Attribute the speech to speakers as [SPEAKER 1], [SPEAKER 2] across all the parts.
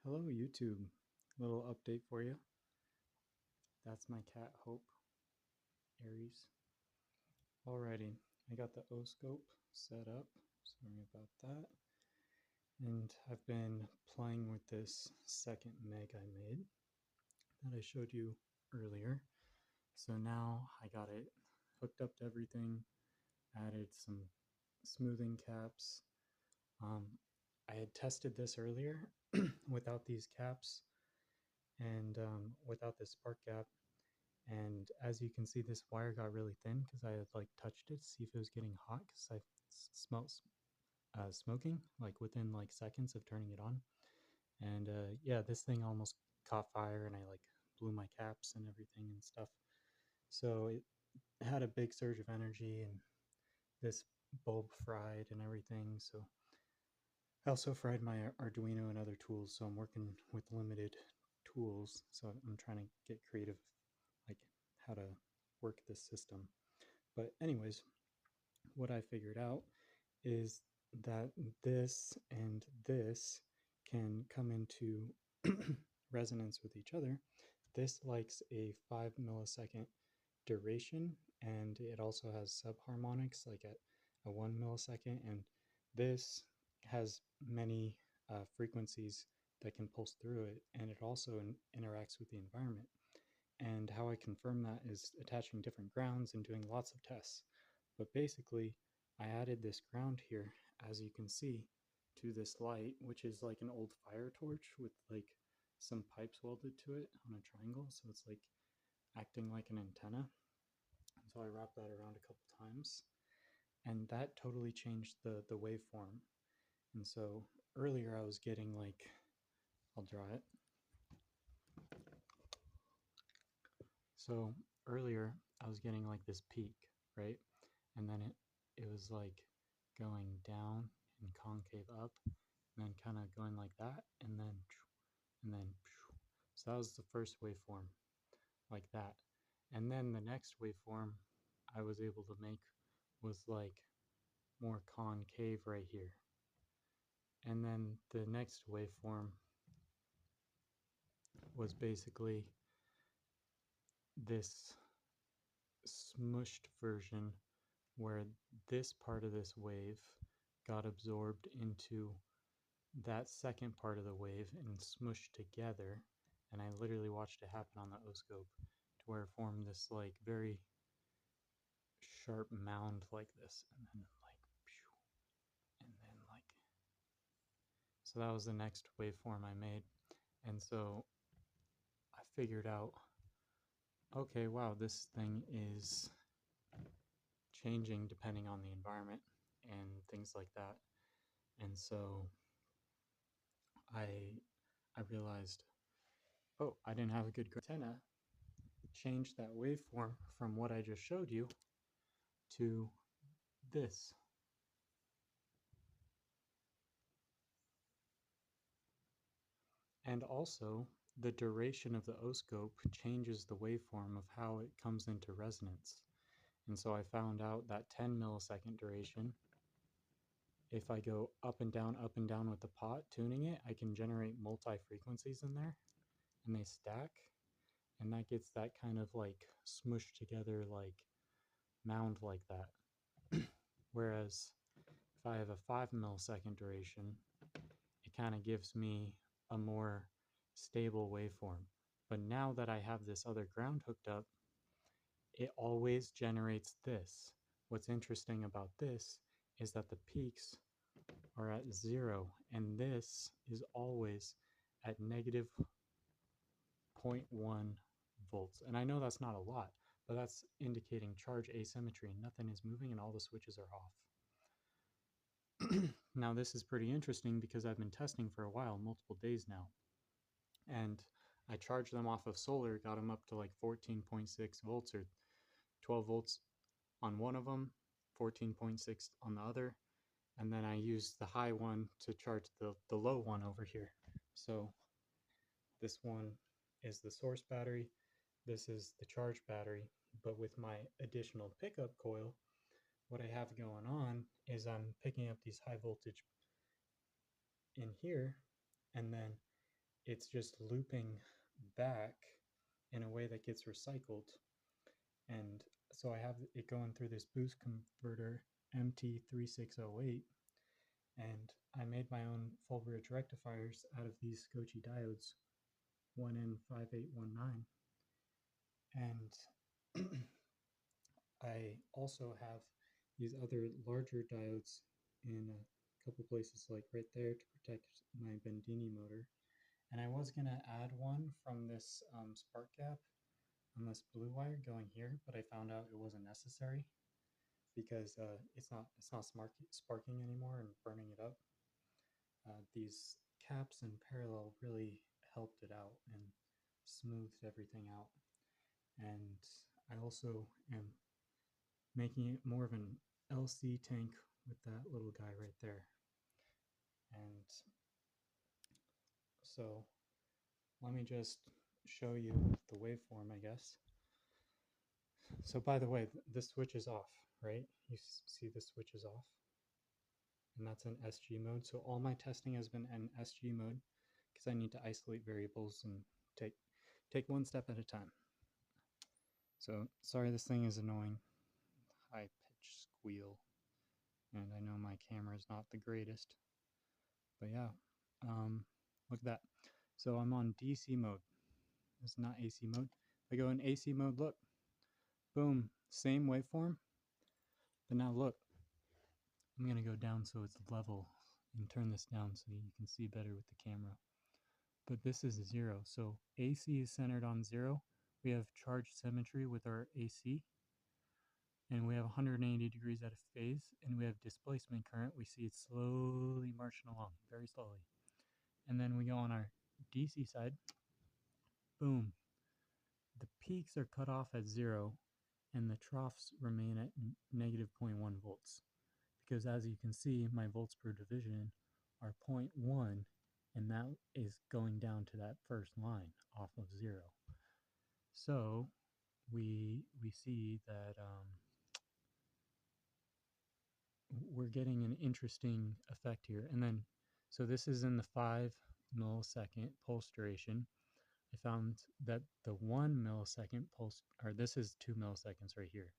[SPEAKER 1] Hello YouTube, little update for you. That's my cat Hope, Aries. Alrighty, I got the O-scope set up, sorry about that. And I've been playing with this second MEG I made that I showed you earlier. So now I got it hooked up to everything, added some smoothing caps. I had tested this earlier without these caps and without this spark gap. And as you can see, this wire got really thin because I had like touched it to see if it was getting hot because I smelled smoking like within like seconds of turning it on. And yeah, this thing almost caught fire and I like blew my caps and everything and stuff. So it had a big surge of energy and this bulb fried and everything. So I also fried my Arduino and other tools. So I'm working with limited tools. So I'm trying to get creative, like how to work this system. But anyways, what I figured out is that this and this can come into resonance with each other. This likes a 5 millisecond duration, and it also has subharmonics like at a 1 millisecond, and this has many frequencies that can pulse through it, and it also interacts with the environment. And how I confirm that is attaching different grounds and doing lots of tests. But basically, I added this ground here, as you can see, to this light, which is like an old fire torch with like some pipes welded to it on a triangle. So it's like acting like an antenna. So I wrapped that around a couple times. And that totally changed the waveform. And so earlier I was getting like, I'll draw it. So earlier I was getting like this peak, right? And then it was like going down and concave up, and then kind of going like that, and then so that was the first waveform, like that. And then the next waveform I was able to make was like more concave right here. And then the next waveform was basically this smushed version where this part of this wave got absorbed into that second part of the wave and smushed together. And I literally watched it happen on the O-scope to where it formed this like very sharp mound like this, and then like and then like so that was the next waveform I made. And so I figured out, okay, wow, this thing is changing depending on the environment and things like that. And so I I realized, oh, I didn't have a good antenna. Change that waveform from what I just showed you to this. And also, the duration of the O-scope changes the waveform of how it comes into resonance. And so I found out that 10 millisecond duration, if I go up and down with the pot, tuning it, I can generate multi-frequencies in there, and they stack, and that gets that kind of like smushed together like mound like that. Whereas if I have a 5 millisecond duration, it kind of gives me a more stable waveform. But now that I have this other ground hooked up, it always generates this. What's interesting about this is that the peaks are at 0, and this is always at negative 0.1 volts. And I know that's not a lot, but that's indicating charge asymmetry. Nothing is moving and all the switches are off. Now this is pretty interesting because I've been testing for a while, multiple days now. And I charged them off of solar, got them up to like 14.6 volts or 12 volts on one of them, 14.6 on the other. And then I used the high one to charge the low one over here. So this one is the source battery. This is the charge battery. But with my additional pickup coil, what I have going on is I'm picking up these high voltage in here, and then it's just looping back in a way that gets recycled. And so I have it going through this boost converter MT3608, and I made my own full bridge rectifiers out of these Scotchy diodes, 1N5819. And I also have these other larger diodes in a couple places, like right there, to protect my Bendini motor. And I was going to add one from this spark gap on this blue wire going here, but I found out it wasn't necessary because it's not sparking anymore and burning it up. These caps in parallel really helped it out and smoothed everything out. And I also am making it more of an LC tank with that little guy right there. And so let me just show you the waveform, I guess. So by the way, this switch is off, right? You see the switch is off, and that's in SG mode. So all my testing has been in SG mode because I need to isolate variables and take one step at a time. So sorry this thing is annoying. High pitch squeal. And I know my camera is not the greatest. But yeah, look at that. So I'm on DC mode. It's not AC mode. If I go in AC mode, look. Boom, same waveform. But now look. I'm going to go down so it's level and turn this down so you can see better with the camera. But this is 0. So AC is centered on 0. We have charge symmetry with our AC. And we have 180 degrees out of phase. And we have displacement current. We see it slowly marching along, very slowly. And then we go on our DC side. Boom. The peaks are cut off at 0. And the troughs remain at negative 0.1 volts. Because as you can see, my volts per division are 0.1, and that is going down to that first line off of 0. So we see that we're getting an interesting effect here. And then, so this is in the 5 millisecond pulse duration. I found that the 1 millisecond pulse, or this is 2 milliseconds right here.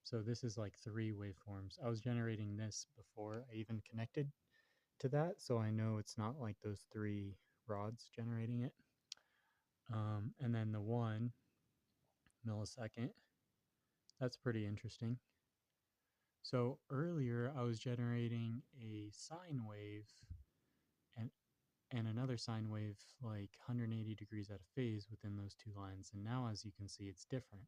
[SPEAKER 1] So this is like 3 waveforms. I was generating this before I even connected to that, so I know it's not like those 3 rods generating it. And then the 1 millisecond, that's pretty interesting. So earlier I was generating a sine wave and another sine wave like 180 degrees out of phase within those 2 lines, and now as you can see it's different.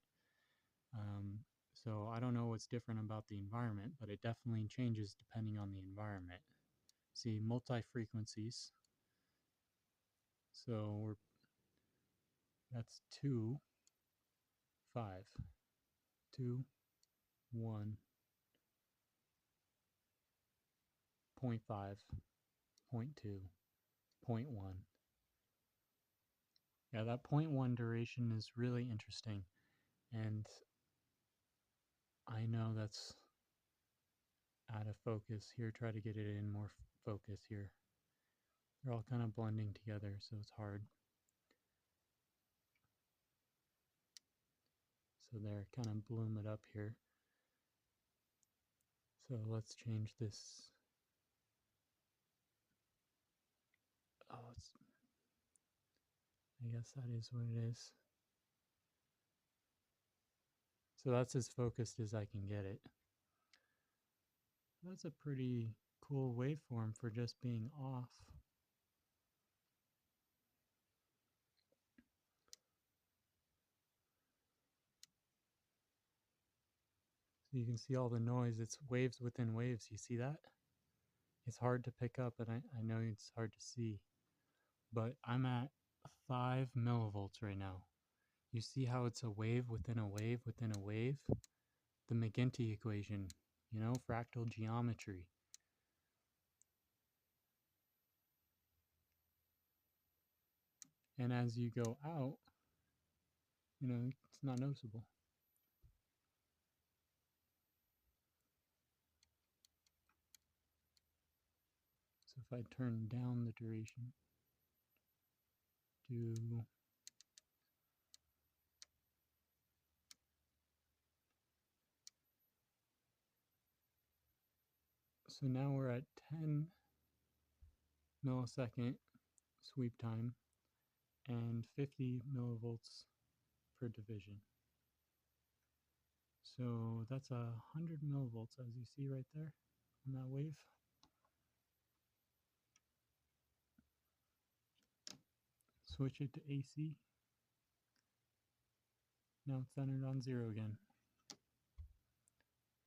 [SPEAKER 1] So I don't know what's different about the environment, but it definitely changes depending on the environment. See, multi-frequencies. So that's 2, 5, 2, 1, 0.5, 0.2, 0.1. Yeah, that 0.1 duration is really interesting. And I know that's out of focus here. Try to get it in more focus here. They're all kind of blending together, so it's hard. So there, kind of bloom it up here. So let's change this. Oh, I guess that is what it is. So that's as focused as I can get it. That's a pretty cool waveform for just being off. So you can see all the noise. It's waves within waves. You see that? It's hard to pick up, and I know it's hard to see. But I'm at 5 millivolts right now. You see how it's a wave within a wave within a wave? The MEG2 equation, you know, fractal geometry. And as you go out, you know, it's not noticeable. So if I turn down the duration, to so now we're at 10 millisecond sweep time and 50 millivolts per division. So that's 100 millivolts, as you see right there on that wave. Switch it to AC. Now it's centered on 0 again.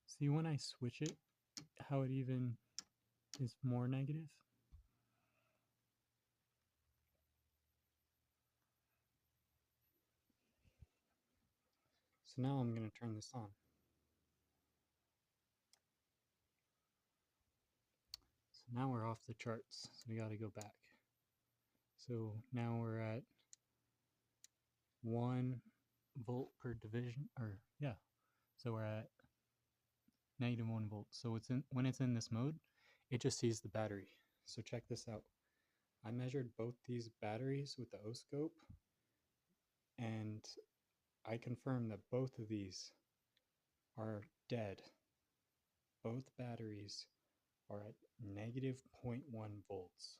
[SPEAKER 1] See when I switch it, how it even is more negative? So now I'm going to turn this on. So now we're off the charts, so we got to go back. So now we're at 1 volt per division, or yeah, so we're at negative 1 volt. So when it's in this mode, it just sees the battery. So check this out. I measured both these batteries with the O-scope, and I confirmed that both of these are dead. Both batteries are at negative 0.1 volts,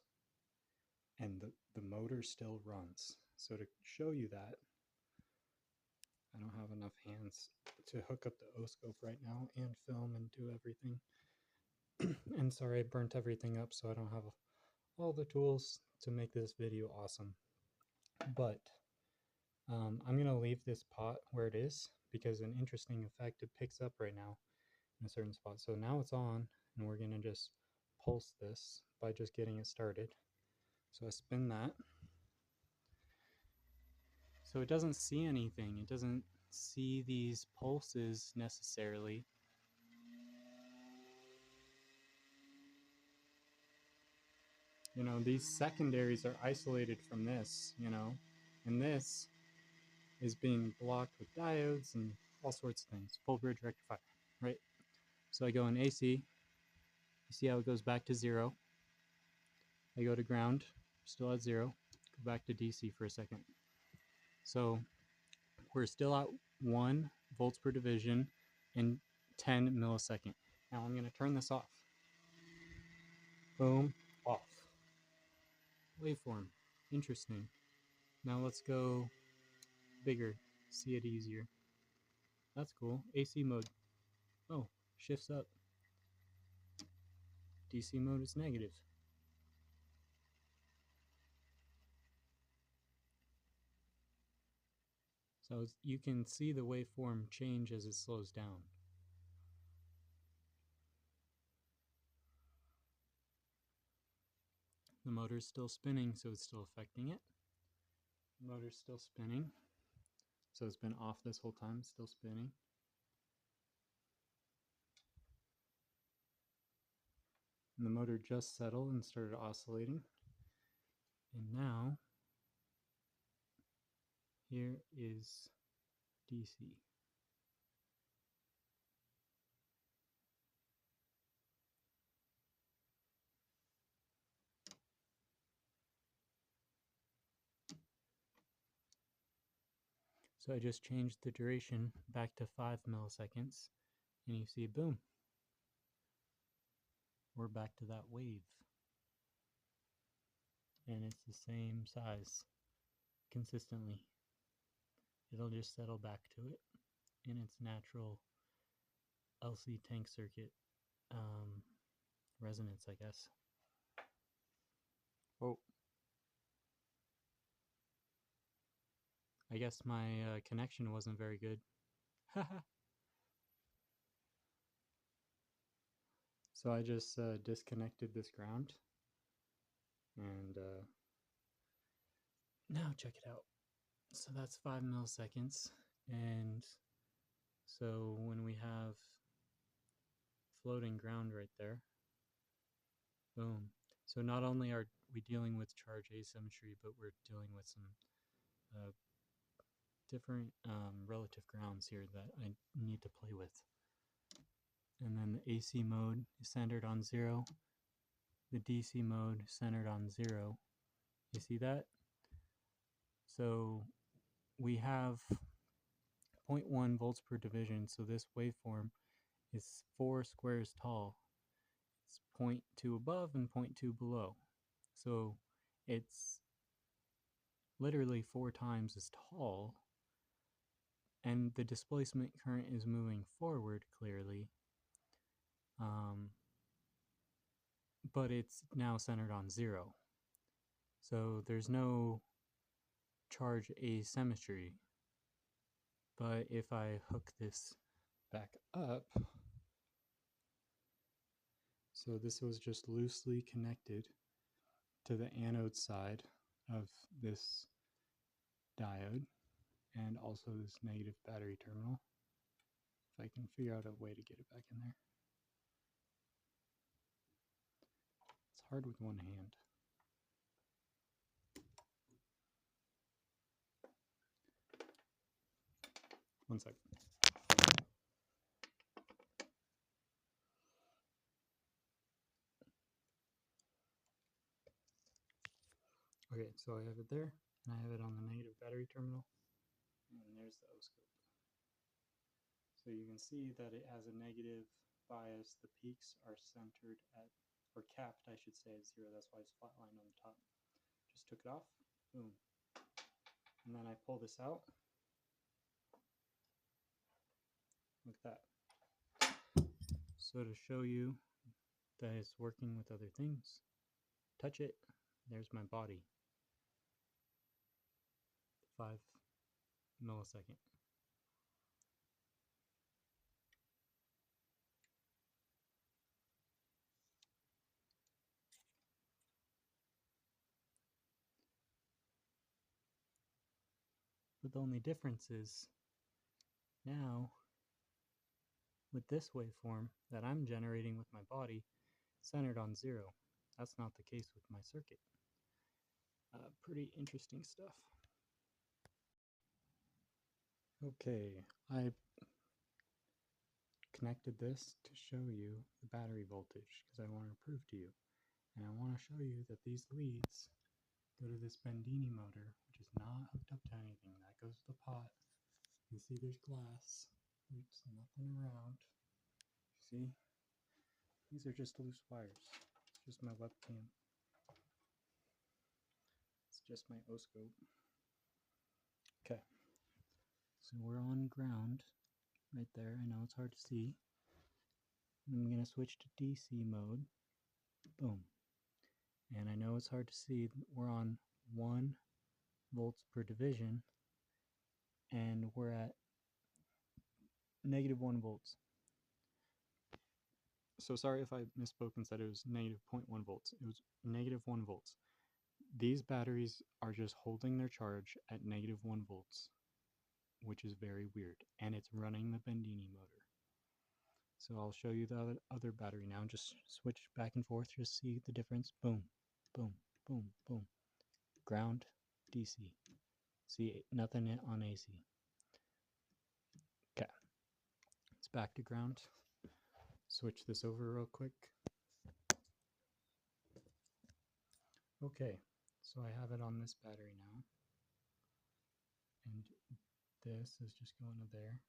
[SPEAKER 1] and the motor still runs. So to show you that, I don't have enough hands to hook up the O-scope right now and film and do everything. And sorry I burnt everything up, so I don't have all the tools to make this video awesome. But I'm going to leave this pot where it is, because an interesting effect, it picks up right now in a certain spot. So now it's on, and we're going to just pulse this by just getting it started. So I spin that. So it doesn't see anything. It doesn't see these pulses necessarily. You know, these secondaries are isolated from this, you know, and this is being blocked with diodes and all sorts of things. Full bridge rectifier, right? So I go in AC. You see how it goes back to 0. I go to ground, still at 0. Go back to DC for a second. So we're still at 1 volts per division in 10 millisecond. Now I'm going to turn this off. Boom, off. Waveform, interesting. Now let's go bigger, see it easier. That's cool. AC mode. Oh, shifts up. DC mode is negative. So you can see the waveform change as it slows down. The motor's still spinning, so it's still affecting it. The motor's still spinning, so it's been off this whole time, still spinning. And the motor just settled and started oscillating. And now, here is DC. So I just changed the duration back to 5 milliseconds, and you see, boom, we're back to that wave. And it's the same size consistently. It'll just settle back to it in its natural LC tank circuit resonance, I guess. Oh, I guess my connection wasn't very good. So I just disconnected this ground, and now check it out. So that's 5 milliseconds, and so when we have floating ground right there, boom. So not only are we dealing with charge asymmetry, but we're dealing with some different relative grounds here that I need to play with. And then the AC mode is centered on 0. The DC mode centered on 0. You see that? So we have 0.1 volts per division, so this waveform is 4 squares tall. It's 0.2 above and 0.2 below. So it's literally 4 times as tall, and the displacement current is moving forward clearly, but it's now centered on 0. So there's no charge asymmetry. But if I hook this back up, so this was just loosely connected to the anode side of this diode and also this negative battery terminal. If I can figure out a way to get it back in there. It's hard with one hand. One sec. Okay, so I have it there, and I have it on the negative battery terminal, and there's the oscope. So you can see that it has a negative bias. The peaks are centered at, or capped, I should say, at 0. That's why it's flatlined on the top. Just took it off, boom. And then I pull this out. Look at that. So to show you that it's working with other things, touch it, there's my body. 5 millisecond. But the only difference is now with this waveform that I'm generating with my body centered on 0. That's not the case with my circuit. Pretty interesting stuff. Okay, I connected this to show you the battery voltage because I want to prove to you. And I want to show you that these leads go to this Bendini motor, which is not hooked up to anything. That goes to the pot. You can see there's glass. Oops, nothing around. See? These are just loose wires. It's just my webcam. It's just my oscope. Okay. So we're on ground right there. I know it's hard to see. I'm going to switch to DC mode. Boom. And I know it's hard to see. We're on 1 volts per division. And we're at negative 1 volts. So sorry if I misspoke and said it was negative 0.1 volts. It was negative 1 volts. These batteries are just holding their charge at negative 1 volts, which is very weird. And it's running the Bendini motor. So I'll show you the other battery now. Just switch back and forth. Just see the difference. Boom, boom, boom, boom. Ground, DC. See, nothing on AC. Okay. It's back to ground. Switch this over real quick. Okay, so I have it on this battery now. And this is just going to there.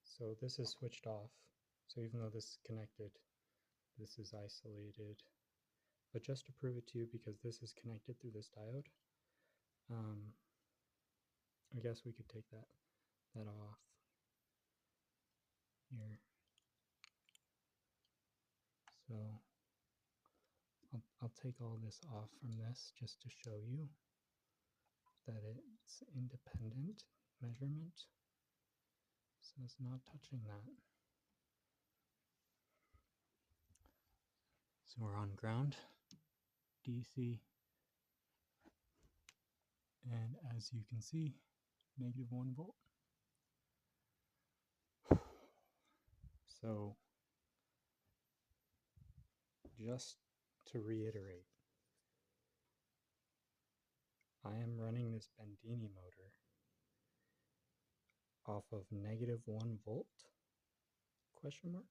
[SPEAKER 1] So this is switched off. So even though this is connected, this is isolated. But just to prove it to you, because this is connected through this diode, I guess we could take that off here. So I'll take all this off from this just to show you that it's independent measurement. So it's not touching that. So we're on ground, DC, and as you can see, negative 1 volt. So just to reiterate, I am running this Bendini motor off of negative 1 volt, question mark.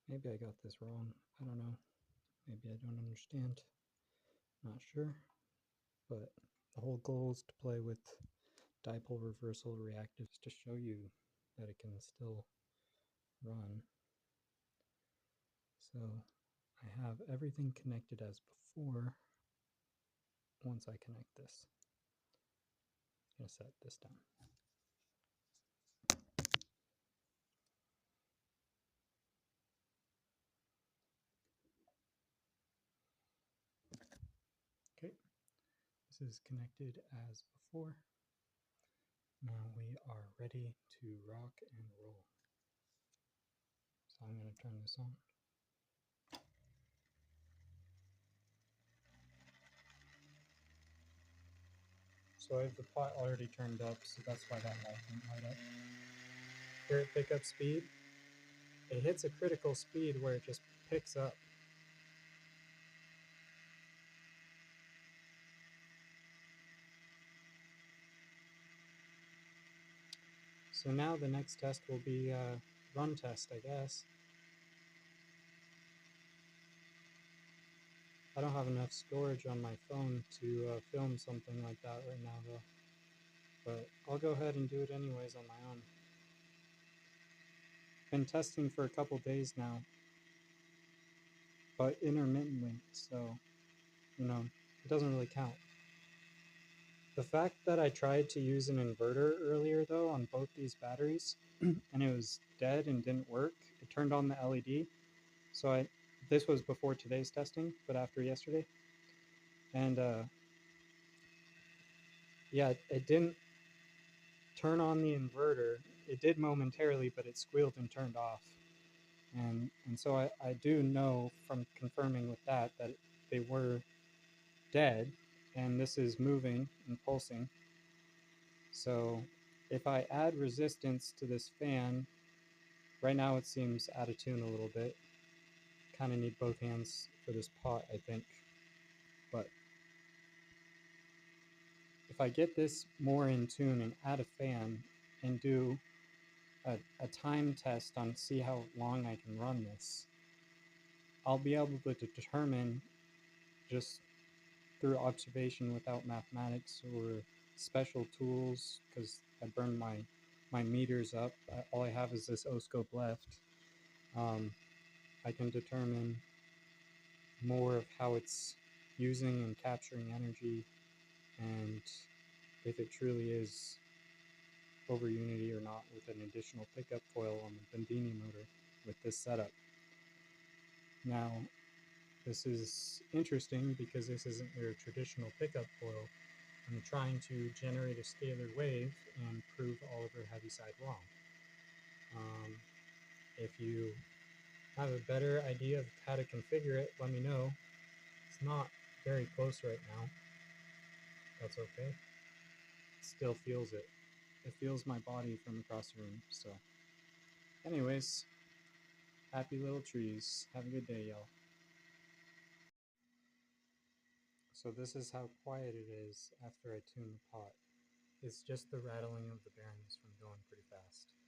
[SPEAKER 1] Maybe I got this wrong. I don't know. Maybe I don't understand. Not sure. But the whole goal is to play with dipole reversal reactives to show you that it can still run. So I have everything connected as before. Once I connect this, I'm going to set this down. Okay, this is connected as before. Now we are ready to rock and roll. So I'm going to turn this on. So I have the pot already turned up, so that's why that light didn't light up. Here at pickup speed, it hits a critical speed where it just picks up. So now the next test will be a run test, I guess. I don't have enough storage on my phone to film something like that right now though. But I'll go ahead and do it anyways on my own. Been testing for a couple days now, but intermittently, so, you know, it doesn't really count. The fact that I tried to use an inverter earlier though on both these batteries and it was dead and didn't work, it turned on the LED. So this was before today's testing, but after yesterday. And yeah, it didn't turn on the inverter. It did momentarily, but it squealed and turned off. And so I do know from confirming with that they were dead, and this is moving and pulsing. So if I add resistance to this fan, right now it seems out of tune a little bit. Kind of need both hands for this pot, I think. But if I get this more in tune and add a fan and do a time test on see how long I can run this, I'll be able to determine just through observation without mathematics or special tools, because I burned my meters up. All I have is this O-scope left. I can determine more of how it's using and capturing energy, and if it truly is over unity or not with an additional pickup coil on the Bendini motor with this setup. Now, this is interesting because this isn't your traditional pickup coil. I'm trying to generate a scalar wave and prove Oliver Heaviside wrong. If you have a better idea of how to configure it, let me know. It's not very close right now. That's okay. It still feels it. It feels my body from across the room. So anyways, happy little trees. Have a good day, y'all. So this is how quiet it is after I tune the pot. It's just the rattling of the bearings from going pretty fast.